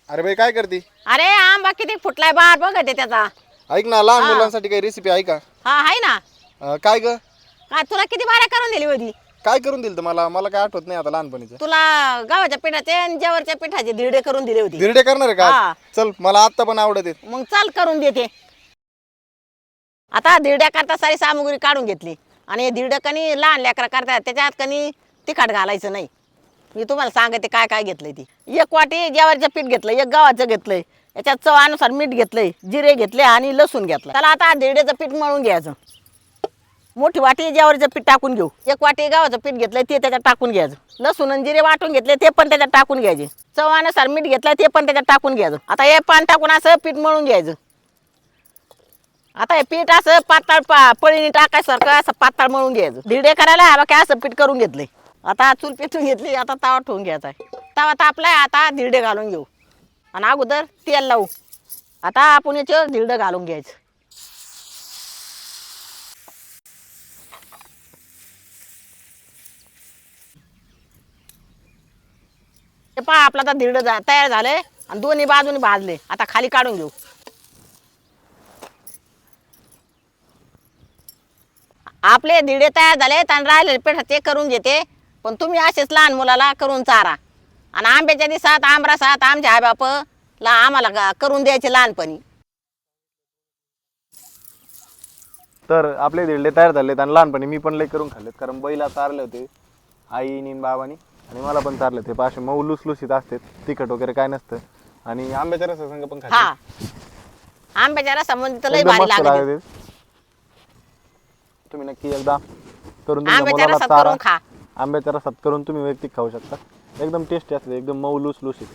अरे बाई काय करते? अरे आंबा किती फुटलाय बार बघ ते त्याचा. ऐक ना, लहान मुलांसाठी काही रेसिपी आहे का? हा आहे ना. काय ग? काय तुला किती बाऱ्या करून दिली होती? काय करून दिलं मला मला काय आठवत नाही आता लहानपणीचं. तुला गव्हाच्या पिठाचे आणि ज्वारीच्या पिठाचे धिरडे करून दिले होते. धिरडे करणार आहे का हा. आज? चल मला आता पण आवडत आहेत. मग चाल करून देते. आता धिरड्या करता सारी सामुग्री काढून घेतली आणि धिरडं कणी लहान लेकरा करतात त्याच्यात कणी तिखट घालायचं नाही. मी तुम्हाला सांगते काय काय घेतलंय ती. एक वाटी ज्वारीचं पीठ घेतलं, एक गव्हाचं घेतलंय, याच्यात चवानुसार मीठ घेतलंय, जिरे घेतले आणि लसूण घेतलं. त्याला आता धिरड्याचं पीठ मळून घ्यायचं. मोठी वाटी ज्वारीचं पीठ टाकून घेऊ. एक वाटी गव्हाचं पीठ घेतलंय ते त्याच्यात टाकून घ्यायचं. लसूण आणि जिरे वाटून घेतले ते पण त्याच्यात टाकून घ्यायचे. चवानुसार मीठ घेतलंय ते पण त्याच्यात टाकून घ्यायचं. आता हे पान टाकून असं पीठ मळून घ्यायचं. आता हे पीठ असं पातळ पळीने टाकायसारखं असं पातळ मळून घ्यायचं. धिरडे करायला हा काय असं पीठ करून घेतलंय. आता चूल पेटून घेतली, आता तवा ठेवून घ्यायचा आहे. तवा तापलाय, आता धिरडे घालून घेऊ आणि अगोदर तेल लावू. आता आपण याच्यावर धिरडं घालून घ्यायचं. हे पहा आपला आता धिरडं तयार झालंय आणि दोन्ही बाजूने भाजले. आता खाली काढून घेऊ. आपले धिरडे तयार झाले आणि राहिलेले पेठ ते करून घेते. पण तुम्ही असेच लहान मुलाला करून चारा आणि आंब्याच्या दिवसात आमरसात आमच्या आई बाप आम्हाला करून द्यायचे लहानपणी. तर आपले धिरडे तयार झालेत आणि लहानपणी मी पण लय करून खाल्लेत, कारण बैला चारले होते आईनी आणि बाबानी आणि मला पण चारले होते. असे मऊ लुसलुसीत असतात, तिखट वगैरे काय नसतं आणि आंब्याच्या रसासंग पण हा, खाते. आंब्याच्या रसामध्ये तर लय एकदम भारी मस्त लागते. लागते. तुम्ही नक्की एकदा करून तुमच्या आंब्याच्या मुलाला रसात चारा. करून खा. आंब्याच्या रसात करून तुम्ही वैयक्तिक खाऊ शकता. एकदम टेस्टी असते, एकदम मऊ लुसलुसीत.